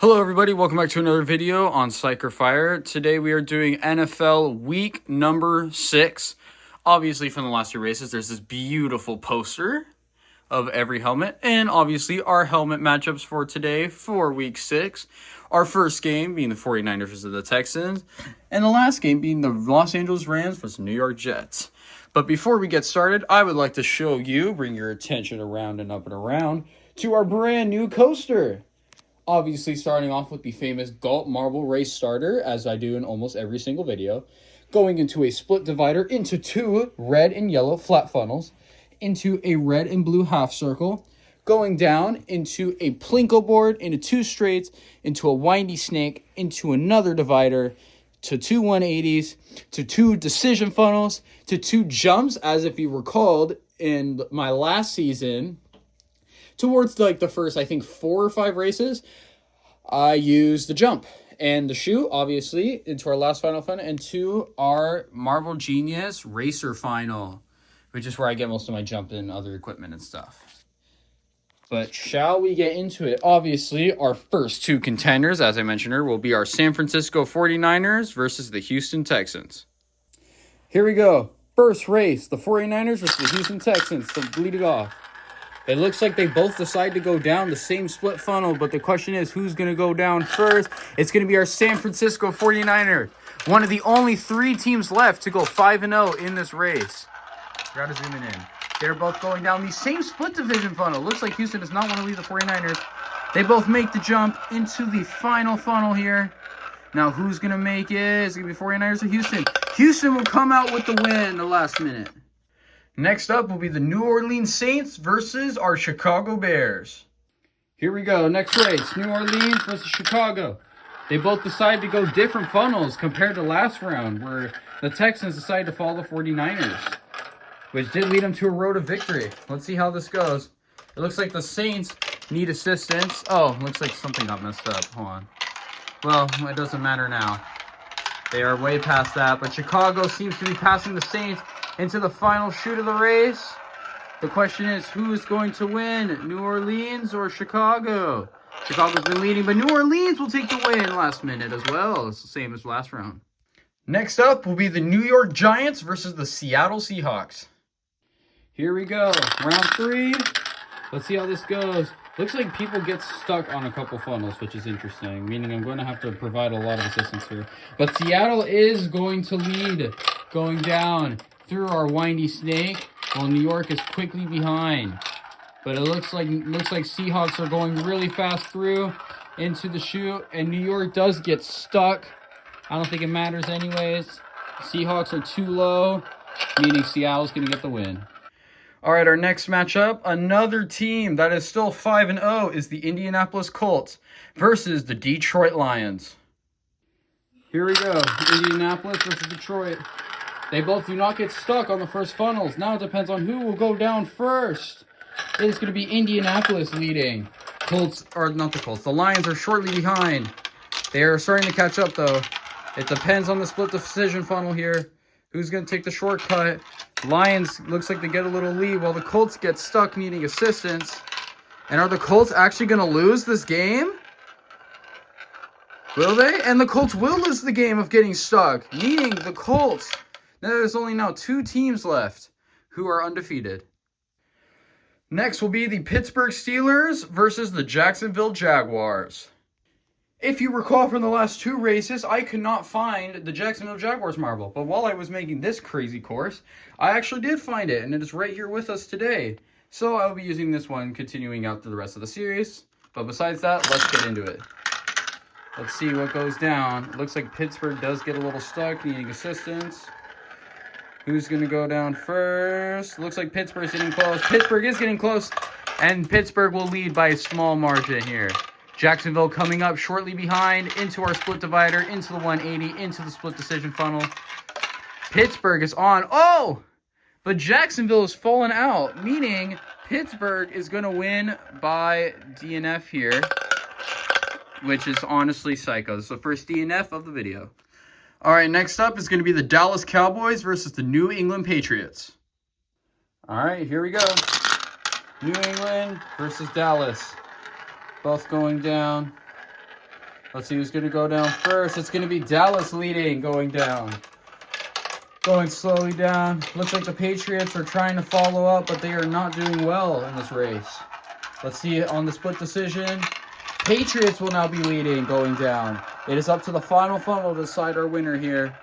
Hello everybody, welcome back to another video on Psych or Fire. Today we are doing NFL week number 6. Obviously from the last two races, there's this beautiful poster of every helmet. And obviously our helmet matchups for today for week 6. Our first game being the 49ers versus the Texans. And the last game being the Los Angeles Rams versus the New York Jets. But before we get started, I would like to show you, bring your attention around and up and around, to our brand new coaster. Obviously, starting off with the famous Galt Marble Race starter, as I do in almost every single video. Going into a split divider, into two red and yellow flat funnels, into a red and blue half circle, going down into a plinko board, into two straights, into a windy snake, into another divider, to two 180s, to two decision funnels, to two jumps, as if you recalled in my last season, towards like the first, I think, 4 or 5 races, I used the jump and the shoe, obviously, into our last final fun, and to our Marble Genius Racer final, which is where I get most of my jump and other equipment and stuff. But shall we get into it? Obviously, our first two contenders, as I mentioned earlier, will be our San Francisco 49ers versus the Houston Texans. Here we go. First race, the 49ers versus the Houston Texans. So bleed it off. It looks like they both decide to go down the same split funnel, but the question is who's going to go down first? It's going to be our San Francisco 49ers, one of the only 3 teams left to go 5-0 in this race. Gotta zoom it in. They're both going down the same split division funnel. Looks like Houston does not want to leave the 49ers. They both make the jump into the final funnel here. Now, who's going to make it? It's going to be 49ers or Houston. Houston will come out with the win in the last minute. Next up will be the New Orleans Saints versus our Chicago Bears. Here we go. Next race, New Orleans versus Chicago. They both decided to go different funnels compared to last round, where the Texans decided to follow the 49ers, which did lead them to a road to victory. Let's see how this goes. It looks like the Saints need assistance. Oh, looks like something got messed up. Hold on. Well, it doesn't matter now. They are way past that, but Chicago seems to be passing the Saints into the final shoot of the race. The question is, who is going to win, New Orleans or Chicago? Chicago's been leading, but New Orleans will take the win last minute as well. It's the same as last round. Next up will be the New York Giants versus the Seattle Seahawks. Here we go. Round 3. Let's see how this goes. Looks like people get stuck on a couple funnels, which is interesting, meaning I'm going to have to provide a lot of assistance here. But Seattle is going to lead, going down through our windy snake, while New York is quickly behind. But it looks like Seahawks are going really fast through into the chute, and New York does get stuck. I don't think it matters anyways. Seahawks are too low, meaning Seattle's going to get the win. All right, our next matchup, another team that is still 5-0 is the Indianapolis Colts versus the Detroit Lions. Here we go, Indianapolis versus Detroit. They both do not get stuck on the first funnels. Now it depends on who will go down first. It is going to be Indianapolis leading. The Lions are shortly behind. They are starting to catch up, though. It depends on the split decision funnel here. Who's going to take the shortcut? Lions looks like they get a little lead while the Colts get stuck needing assistance. And are the Colts actually going to lose this game? Will they? And the Colts will lose the game of getting stuck, meaning the Colts. Now there's only now 2 teams left who are undefeated. Next will be the Pittsburgh Steelers versus the Jacksonville Jaguars. If you recall from the last 2 races, I could not find the Jacksonville Jaguars marble. But while I was making this crazy course, I actually did find it, and it is right here with us today. So I'll be using this one continuing out through the rest of the series. But besides that, let's get into it. Let's see what goes down. It looks like Pittsburgh does get a little stuck, needing assistance. Who's going to go down first? Looks like Pittsburgh's getting close. Pittsburgh is getting close, and Pittsburgh will lead by a small margin here. Jacksonville coming up shortly behind, into our split divider, into the 180, into the split decision funnel. Pittsburgh is on. Oh! But Jacksonville is falling out, meaning Pittsburgh is going to win by DNF here, which is honestly psycho. This is the first DNF of the video. All right, next up is going to be the Dallas Cowboys versus the New England Patriots. All right, here we go. New England versus Dallas. Both going down. Let's see who's going to go down first. It's going to be Dallas leading, going down. Going slowly down. Looks like the Patriots are trying to follow up, but they are not doing well in this race. Let's see on the split decision. Patriots will now be leading, going down. It is up to the final funnel to decide our winner here.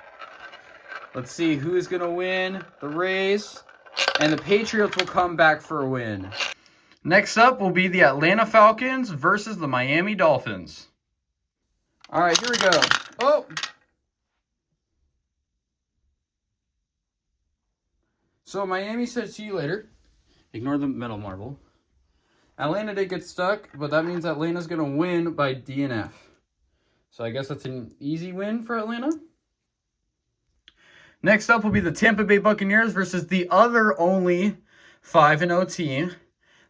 Let's see who is going to win the race. And the Patriots will come back for a win. Next up will be the Atlanta Falcons versus the Miami Dolphins. All right, here we go. Oh! So Miami said, see you later. Ignore the metal marble. Atlanta did get stuck, but that means Atlanta's going to win by DNF. So I guess that's an easy win for Atlanta. Next up will be the Tampa Bay Buccaneers versus the other only 5-0 team,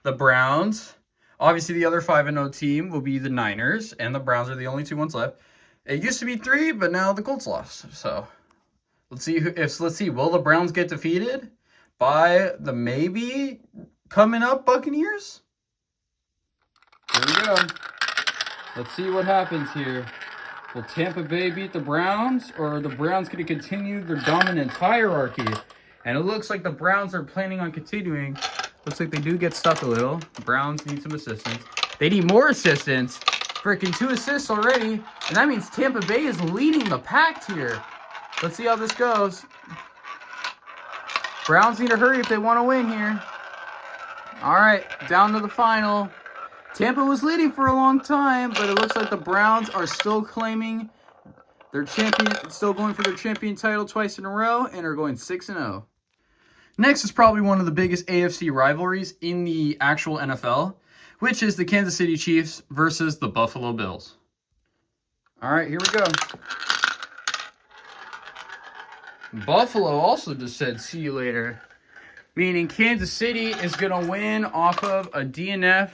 the Browns. Obviously, the other 5-0 team will be the Niners, and the Browns are the only two ones left. It used to be 3, but now the Colts lost. So let's see will the Browns get defeated by the maybe coming up Buccaneers? Here we go. Let's see what happens here. Will Tampa Bay beat the Browns, or are the Browns going to continue their dominant hierarchy? And it looks like the Browns are planning on continuing. Looks like they do get stuck a little. The Browns need some assistance. They need more assistance. Freaking 2 assists already. And that means Tampa Bay is leading the pack here. Let's see how this goes. Browns need to hurry if they want to win here. All right, down to the final. Tampa was leading for a long time, but it looks like the Browns are still claiming their champion, still going for their champion title twice in a row, and are going 6-0. Next is probably one of the biggest AFC rivalries in the actual NFL, which is the Kansas City Chiefs versus the Buffalo Bills. All right, here we go. Buffalo also just said, see you later. Meaning Kansas City is going to win off of a DNF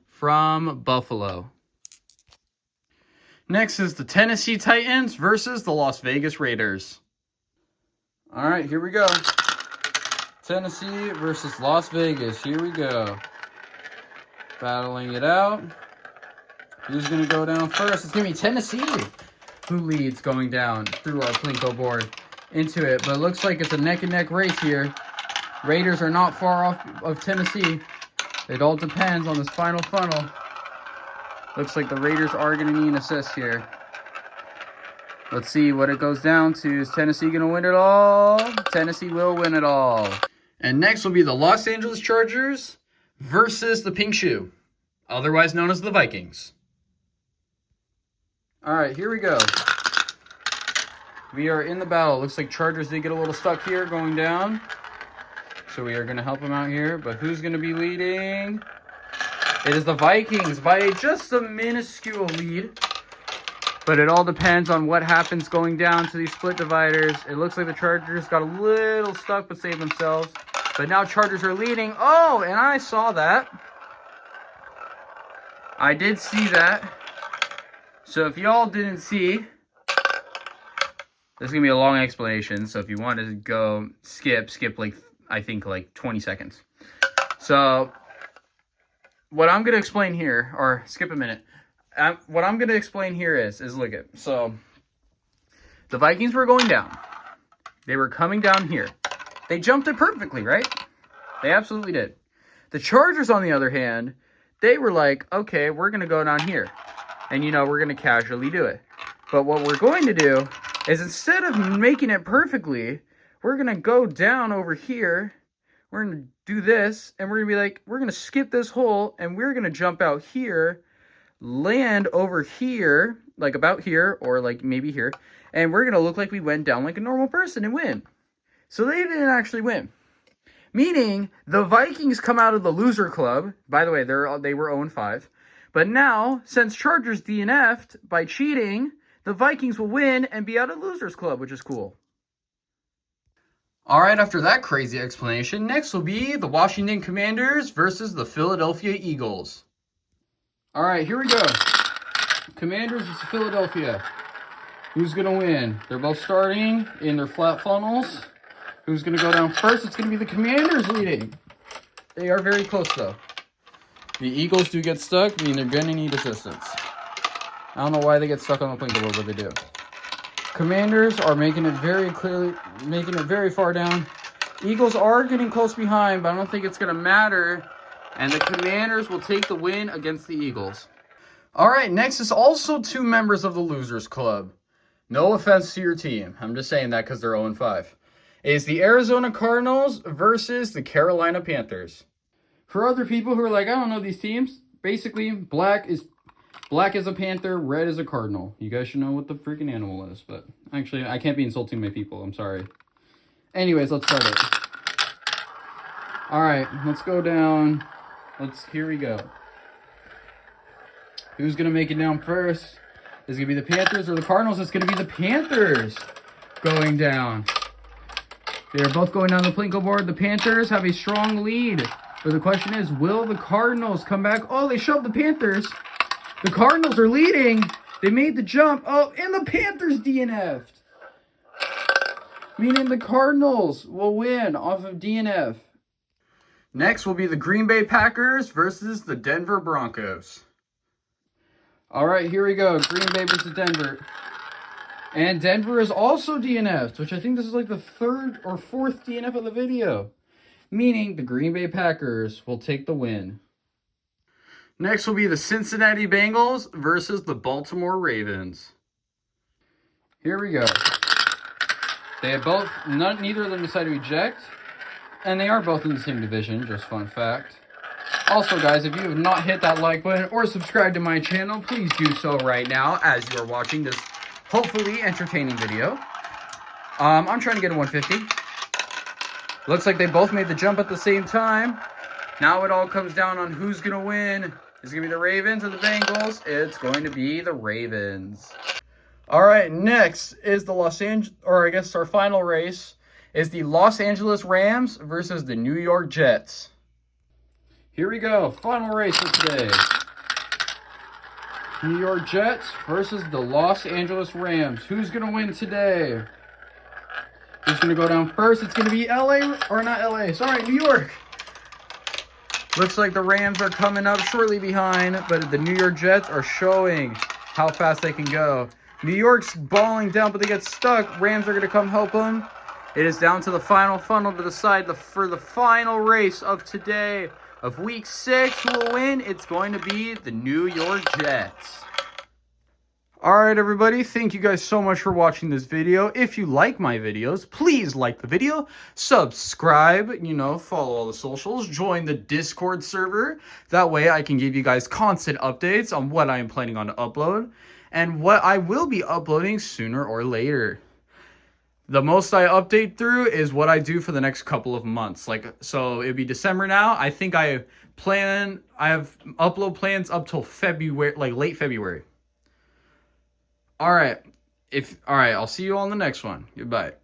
from Buffalo. Next is the Tennessee Titans versus the Las Vegas Raiders. All right, here we go. Tennessee versus Las Vegas. Here we go. Battling it out. Who's going to go down first? It's going to be Tennessee who leads going down through our Plinko board into it. But it looks like it's a neck-and-neck race here. Raiders are not far off of Tennessee. It all depends on this final funnel. Looks like the Raiders are going to need an assist here. Let's see what it goes down to. Is Tennessee going to win it all? Tennessee will win it all. And next will be the Los Angeles Chargers versus the Pink Shoe, otherwise known as the Vikings. All right, here we go. We are in the battle. Looks like Chargers did get a little stuck here going down. So we are going to help them out here. But who's going to be leading? It is the Vikings by just a minuscule lead. But it all depends on what happens going down to these split dividers. It looks like the Chargers got a little stuck but saved themselves. But now Chargers are leading. Oh, and I saw that. I did see that. So if y'all didn't see, this is going to be a long explanation. So if you want to go skip like, I think like 20 seconds. So what I'm going to explain here, or skip a minute. What I'm going to explain here is look at, so the Vikings were going down. They were coming down here. They jumped it perfectly, right? They absolutely did. The Chargers, on the other hand, they were like, okay, we're going to go down here. And, you know, we're going to casually do it. But what we're going to do is instead of making it perfectly, we're going to go down over here. We're going to do this. And we're going to be like, we're going to skip this hole. And we're going to jump out here. Land over here. Like about here. Or like maybe here. And we're going to look like we went down like a normal person and win. So they didn't actually win. Meaning, the Vikings come out of the loser club. By the way, they were 0-5. But now, since Chargers DNF'd by cheating, the Vikings will win and be out of losers club, which is cool. All right, after that crazy explanation, next will be the Washington Commanders versus the Philadelphia Eagles. All right, here we go. Commanders versus Philadelphia. Who's going to win? They're both starting in their flat funnels. Who's going to go down first? It's going to be the Commanders leading. They are very close, though. The Eagles do get stuck, meaning they're going to need assistance. I don't know why they get stuck on the Plinko board, but they do. Commanders are making it very far down. Eagles are getting close behind, but I don't think it's going to matter. And the Commanders will take the win against the Eagles. All right, next is also two members of the Losers Club. No offense to your team. I'm just saying that because they're 0-5. Is the Arizona Cardinals versus the Carolina Panthers. For other people who are like, I don't know these teams, basically, black is a Panther, red is a Cardinal. You guys should know what the freaking animal is, but actually, I can't be insulting my people. I'm sorry. Anyways, let's start it. All right, let's go down. Here we go. Who's going to make it down first? Is it going to be the Panthers or the Cardinals? It's going to be the Panthers going down. They're both going down the Plinko board. The Panthers have a strong lead. But the question is, will the Cardinals come back? Oh, they shoved the Panthers. The Cardinals are leading. They made the jump. Oh, and the Panthers DNF'd. Meaning the Cardinals will win off of DNF. Next will be the Green Bay Packers versus the Denver Broncos. All right, here we go. Green Bay versus Denver. And Denver is also DNF'd, which I think this is like the third or fourth DNF of the video. Meaning the Green Bay Packers will take the win. Next will be the Cincinnati Bengals versus the Baltimore Ravens. Here we go. They have both, neither of them decided to eject. And they are both in the same division, just fun fact. Also, guys, if you have not hit that like button or subscribed to my channel, please do so right now as you are watching this hopefully entertaining video. I'm trying to get a 150. Looks like they both made the jump at the same time. Now it all comes down on who's going to win. Is it going to be the Ravens or the Bengals? It's going to be the Ravens. All right, next is our final race is the Los Angeles Rams versus the New York Jets. Here we go, final race for today. New York Jets versus the Los Angeles Rams. Who's going to win today? Who's going to go down first? It's going to be New York. Looks like the Rams are coming up shortly behind, but the New York Jets are showing how fast they can go. New York's balling down, but they get stuck. Rams are going to come help them. It is down to the final funnel to decide for the final race of today of Week 6. Who will win? It's going to be the New York Jets. Alright everybody, thank you guys so much for watching this video. If you like my videos, please like the video, subscribe, follow all the socials, join the Discord server. That way I can give you guys constant updates on what I am planning on to upload and what I will be uploading sooner or later. The most I update through is what I do for the next couple of months. So it'd be December now. I think I have upload plans up till February, late February. All right, I'll see you on the next one. Goodbye.